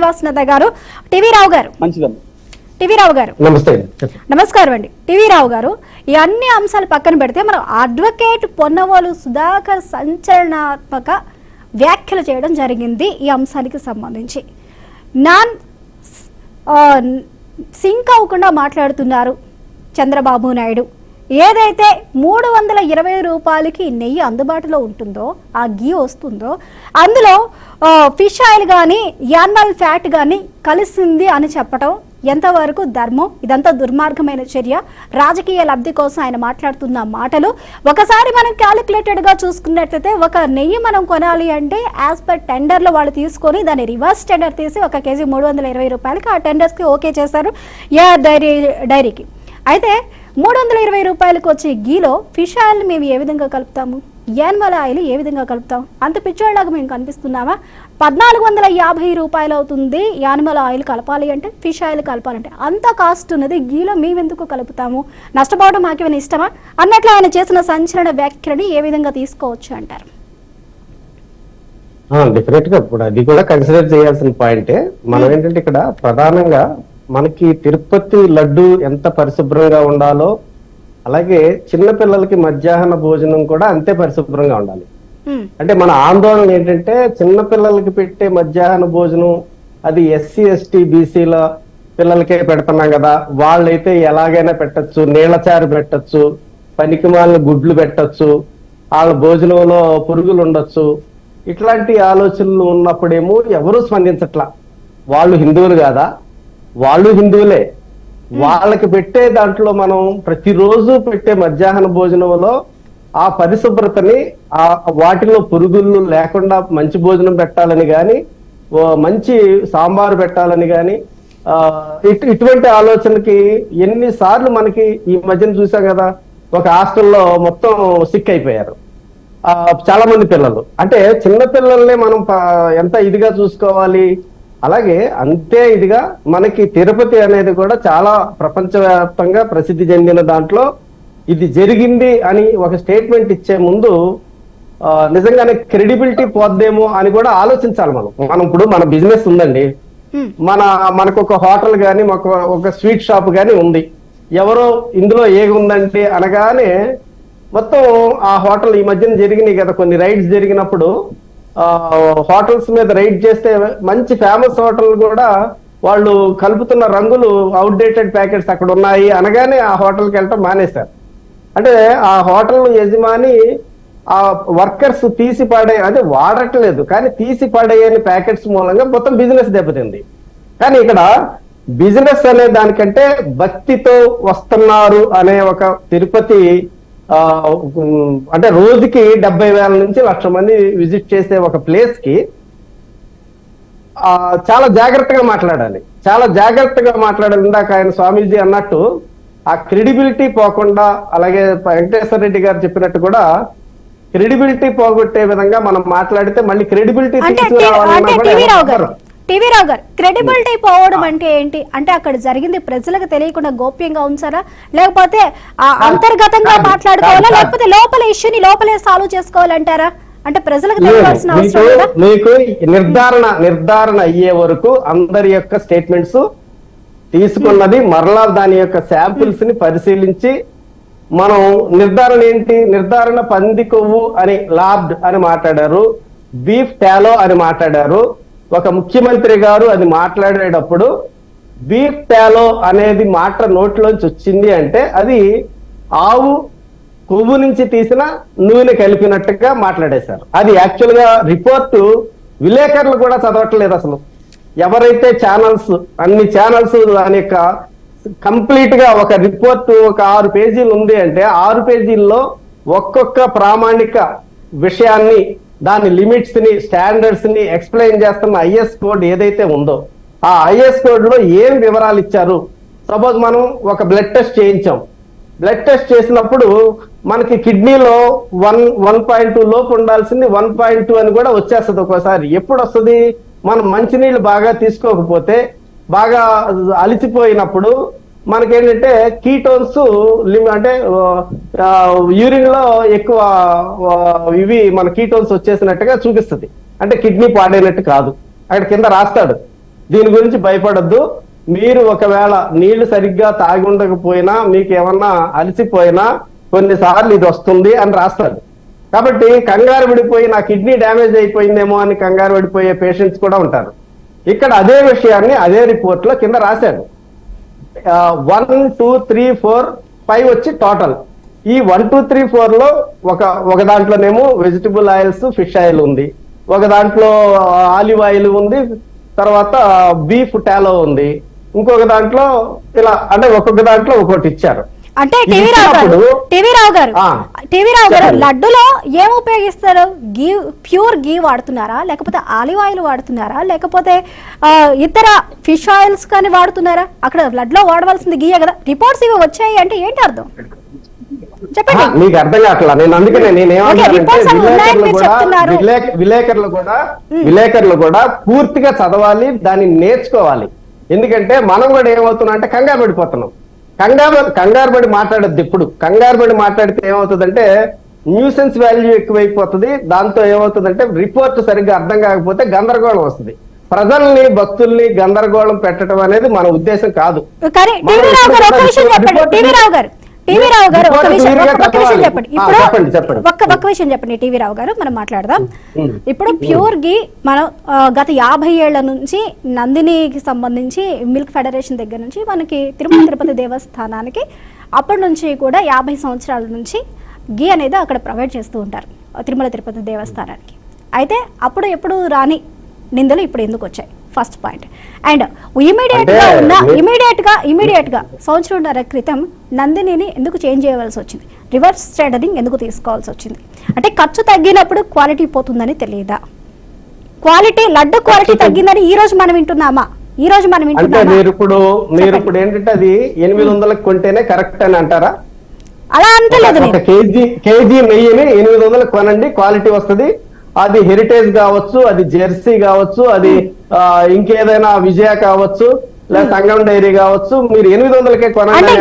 శ్రీనివాస్ నేత గారు. టీవీ రావు గారు, టీవీ రావు గారు నమస్కారం అండి. టీవీ రావు గారు, ఈ అన్ని అంశాలు పక్కన పెడితే మనం అడ్వకేట్ పొన్నవోలు సుధాకర్ సంచలనాత్మక వ్యాఖ్యలు చేయడం జరిగింది ఈ అంశానికి సంబంధించి. సింక్ అవ్వకుండా మాట్లాడుతున్నారు చంద్రబాబు నాయుడు. ఏదైతే 320 రూపాయలకి నెయ్యి అందుబాటులో ఉంటుందో, ఆ గీ వస్తుందో, అందులో ఫిష్ ఆయిల్ కానీ యానిమల్ ఫ్యాట్ కానీ కలిసింది అని చెప్పడం ఎంతవరకు ధర్మం? ఇదంతా దుర్మార్గమైన చర్య. రాజకీయ లబ్ధి కోసం ఆయన మాట్లాడుతున్న మాటలు ఒకసారి మనం క్యాలిక్యులేటెడ్ గా చూసుకున్నట్లయితే, ఒక నెయ్యి మనం కొనాలి అంటే యాజ్ పర్ టెండర్ లో వాళ్ళు తీసుకొని దాన్ని రివర్స్ టెండర్ తీసి 1 కేజీ 320 రూపాయలకి ఆ టెండర్స్ కి ఓకే చేశారు డైరీకి. అయితే 320 రూపాయలకు వచ్చే గీలో ఫిష్ ఆయిల్ మేము ఏ విధంగా కలుపుతాము, యానిమల్ ఆయిల్ ఏ విధంగా కలుపుతాం? అంత పిచ్చోళ్ళలాగా మేము కనిపిస్తున్నామా? 1450 రూపాయలు అవుతుంది యానిమల్ ఆయిల్ కలపాలి అంటే, ఫిష్ ఆయిల్ కలపాలంటే. అంత కాస్ట్ ఉన్నది గీలో మేమెందుకు కలుపుతాము? నష్టపోవడం మాకేమైనా ఇష్టమా అన్నట్లు ఆయన చేసిన సంచలన వ్యాఖ్యలని ఏ విధంగా తీసుకోవచ్చు అంటారు? డెఫినెట్ గా ఇప్పుడు అది కూడా కన్సిడర్ చేయాల్సిన పాయింటే. మనం ఏంటంటే ఇక్కడ ప్రధానంగా మనకి తిరుపతి లడ్డు ఎంత పరిశుభ్రంగా ఉండాలో, అలాగే చిన్నపిల్లలకి మధ్యాహ్న భోజనం కూడా అంతే పరిశుభ్రంగా ఉండాలి. అంటే మన ఆందోళన ఏంటంటే, చిన్నపిల్లలకి పెట్టే మధ్యాహ్న భోజనం అది ఎస్సీ ఎస్టీ బీసీల పిల్లలకే పెడుతున్నాం కదా, వాళ్ళైతే ఎలాగైనా పెట్టచ్చు, నీళ్ళచారు పెట్టచ్చు, పనికిమాలిన గుడ్లు పెట్టచ్చు, వాళ్ళ భోజనంలో పురుగులు ఉండొచ్చు, ఇట్లాంటి ఆలోచనలు ఉన్నప్పుడేమో ఎవరూ స్పందించట్లా. వాళ్ళు హిందువులు కాదా? వాళ్ళు హిందువులే. వాళ్ళకి పెట్టే దాంట్లో మనం ప్రతిరోజు పెట్టే మధ్యాహ్న భోజనంలో ఆ పరిశుభ్రతని, ఆ వాటిలో పురుగులు లేకుండా మంచి భోజనం పెట్టాలని గాని, మంచి సాంబారు పెట్టాలని గాని, ఇటువంటి ఆలోచనకి ఎన్నిసార్లు మనకి ఈ మధ్యన చూసాం కదా, ఒక హాస్టల్లో మొత్తం సిక్ అయిపోయారు చాలా మంది పిల్లలు. అంటే చిన్న పిల్లల్ని మనం ఎంత ఇదిగా చూసుకోవాలి, అలాగే అంతే ఇదిగా మనకి తిరుపతి అనేది కూడా చాలా ప్రపంచవ్యాప్తంగా ప్రసిద్ధి చెందిన దాంట్లో ఇది జరిగింది అని ఒక స్టేట్మెంట్ ఇచ్చే ముందు నిజంగానే క్రెడిబిలిటీ పోద్దేమో అని కూడా ఆలోచించాలి. మనం ఇప్పుడు మన బిజినెస్ ఉందండి, మనకు ఒక హోటల్ కానీ ఒక స్వీట్ షాప్ కానీ ఉంది. ఎవరో ఇందులో ఏగుందంటే అనగానే మొత్తం ఆ హోటల్ ఈ మధ్యన జరిగినాయి కదా కొన్ని రైడ్స్ జరిగినప్పుడు, హోటల్స్ మీద రైడ్ చేస్తే మంచి ఫేమస్ హోటల్ కూడా వాళ్ళు కలుపుతున్న రంగులు అవుట్డేటెడ్ ప్యాకెట్స్ అక్కడ ఉన్నాయి అనగానే ఆ హోటల్కి వెళ్ళటం మానేశారు. అంటే ఆ హోటల్ యజమాని ఆ వర్కర్స్ తీసి పడే, అదే వాడట్లేదు కానీ తీసి పడేయని ప్యాకెట్స్ మూలంగా మొత్తం బిజినెస్ దెబ్బతింది. కానీ ఇక్కడ బిజినెస్ అనే దానికంటే భక్తితో వస్తున్నారు అనే ఒక తిరుపతి, అంటే రోజుకి 70,000 నుంచి 1,00,000 మంది విజిట్ చేసే ఒక ప్లేస్ కి చాలా జాగ్రత్తగా మాట్లాడాలి, చాలా జాగ్రత్తగా మాట్లాడాలి. ఇందాక ఆయన స్వామీజీ అన్నట్టు ఆ క్రెడిబిలిటీ పోకుండా, అలాగే వెంకటేశ్వర రెడ్డి గారు చెప్పినట్టు కూడా క్రెడిబిలిటీ పోగొట్టే విధంగా మనం మాట్లాడితే మళ్ళీ క్రెడిబిలిటీ తీసుకురావాలన్నా. టీవీ రావు గారు, క్రెడిబిలిటీ పోవడం అంటే ఏంటి? అంటే అక్కడ జరిగింది ప్రజలకు తెలియకుండా గోప్యంగా ఉంచారా, లేకపోతే అంతర్గతంగా మాట్లాడుకోవాలా, లేకపోతే లోపల ఇష్యూని లోపలే సాల్వ్ చేసుకోవాలంటారా? అంటే ప్రజలకు తెలియాల్సిన అవసరం లేదా? మీకు నిర్ధారణ అయ్యే వరకు అందరి యొక్క స్టేట్మెంట్స్ తీసుకున్నది, మరలా దాని యొక్క శాంపిల్స్ ని పరిశీలించి మనం నిర్ధారణ ఏంటి, నిర్ధారణ పంది కొవ్వు అని లాబ్డ్ అని మాట్లాడారు, బీఫ్ టాలో అని మాట్లాడారు. ఒక ముఖ్యమంత్రి గారు అది మాట్లాడేటప్పుడు బీఫ్ టాలో అనేది మాట నోట్లోంచి వచ్చింది అంటే అది ఆవు కొవ్వు నుంచి తీసిన నూనె కలిపినట్టుగా మాట్లాడేశారు. అది యాక్చువల్ గా రిపోర్టు విలేకరులు కూడా చదవట్లేదు అసలు. ఎవరైతే ఛానల్స్, అన్ని ఛానల్స్ దాని యొక్క కంప్లీట్ గా ఒక రిపోర్టు ఒక 6 పేజీలు ఉంది అంటే 6 పేజీల్లో ఒక్కొక్క ప్రామాణిక విషయాన్ని, దాని లిమిట్స్ ని, స్టాండర్డ్స్ ని ఎక్స్ప్లెయిన్ చేస్తున్న ఐఎస్ కోడ్ ఏదైతే ఉందో ఆ ఐఎస్ కోడ్ లో ఏం వివరాలు ఇచ్చారు. సపోజ్ మనం ఒక బ్లడ్ టెస్ట్ చేయించాం, బ్లడ్ టెస్ట్ చేసినప్పుడు మనకి కిడ్నీలో 1.2 లోపు ఉండాల్సింది 1.2 అని కూడా వచ్చేస్తుంది ఒక్కోసారి. ఎప్పుడు వస్తుంది? మనం మంచినీళ్ళు బాగా తీసుకోకపోతే, బాగా అలిసిపోయినప్పుడు మనకేంటంటే కీటోన్స్ అంటే యూరిన్ లో ఎక్కువ ఇవి మన కీటోన్స్ వచ్చేసినట్టుగా చూపిస్తుంది. అంటే కిడ్నీ పాడైనట్టు కాదు, అక్కడ కింద రాస్తాడు దీని గురించి భయపడొద్దు. మీరు ఒకవేళ నీళ్లు సరిగ్గా తాగి ఉండకపోయినా, మీకు ఏమన్నా అలసిపోయినా కొన్నిసార్లు ఇది వస్తుంది అని రాస్తాడు. కాబట్టి కంగారు పడిపోయి నా కిడ్నీ డ్యామేజ్ అయిపోయిందేమో అని కంగారు పడిపోయే పేషెంట్స్ కూడా ఉంటారు. ఇక్కడ అదే విషయాన్ని అదే రిపోర్ట్ లో కింద రాశాడు. 1, 2, 3, 4, 5 వచ్చి టోటల్. ఈ 1, 2, 3, 4 లో ఒక దాంట్లోనేమో వెజిటబుల్ ఆయిల్స్, ఫిష్ ఆయిల్ ఉంది, ఒక దాంట్లో ఆలివ్ ఆయిల్ ఉంది, తర్వాత బీఫ్ టాలో ఉంది, ఇంకొక దాంట్లో ఇలా, అంటే ఒక్కొక్క దాంట్లో ఒక్కొక్కటి ఇచ్చారు. అంటే టీవీ రావు గారు లడ్డులో ఏం ఉపయోగిస్తారు? గీ, ప్యూర్ గీ వాడుతున్నారా, లేకపోతే ఆలివ్ ఆయిల్ వాడుతున్నారా, లేకపోతే ఇతర ఫిష్ ఆయిల్స్ కానీ వాడుతున్నారా? అక్కడ లడ్డులో వాడవలసింది గీయే కదా. రిపోర్ట్స్ ఇవి వచ్చాయి అంటే ఏంటి అర్థం చెప్పండి. మీకు అర్థం కావట్లా. నేను అందుకనే విలేకరులు కూడా పూర్తిగా చదవాలి, దాన్ని నేర్చుకోవాలి. ఎందుకంటే మనం కూడా ఏమవుతున్నాం అంటే కంగారు పడిపోతున్నాం. కంగారు పడి మాట్లాడద్దు. ఇప్పుడు కంగారు పడి మాట్లాడితే ఏమవుతుందంటే న్యూసెన్స్ వాల్యూ ఎక్కువైపోతుంది. దాంతో ఏమవుతుందంటే రిపోర్ట్ సరిగ్గా అర్థం కాకపోతే గందరగోళం వస్తుంది. ప్రజల్ని, భక్తుల్ని గందరగోళం పెట్టడం అనేది మన ఉద్దేశం కాదు. టీవీ రావు గారు ఒక్క విషయం చెప్పండి. టీవీ రావు గారు మనం మాట్లాడదాం. ఇప్పుడు ప్యూర్ గీ మనం గత 50 ఏళ్ల నుంచి నందినికి సంబంధించి మిల్క్ ఫెడరేషన్ దగ్గర నుంచి మనకి తిరుమల తిరుపతి దేవస్థానానికి అప్పటి నుంచి కూడా 50 సంవత్సరాల నుంచి గీ అనేది అక్కడ ప్రొవైడ్ చేస్తూ ఉంటారు తిరుమల తిరుపతి దేవస్థానానికి. అయితే అప్పుడు ఎప్పుడు రాని నిందలు ఇప్పుడు ఎందుకు వచ్చాయి? First point. అండ్ ఇమీడియట్ గా సంవత్సరంన్నర క్రితం నందినిని ఎందుకు చేంజ్ చేయవలసి వచ్చింది? రివర్స్ టెండరింగ్ ఎందుకు తీసుకోవాల్సి వచ్చింది? అంటే ఖర్చు తగ్గినప్పుడు క్వాలిటీ పోతుందని తెలియదా? క్వాలిటీ, లడ్డు క్వాలిటీ తగ్గిందని ఈ రోజు మనం వింటున్నామా? మీరు ఇప్పుడు ఏంటంటే అది 800 కొంటేనే కరెక్ట్ అని అంటారా? అలా అంటలేదు. కేజీ నెయ్యిని 800 కొనండి, క్వాలిటీ వస్తుంది. అది హెరిటేజ్ కావచ్చు, అది జెర్సీ కావచ్చు, అది ఇంకేదైనా విజయ కావచ్చు, లేదా సంగం డైరీ కావచ్చు, మీరు 800కే కొనండి.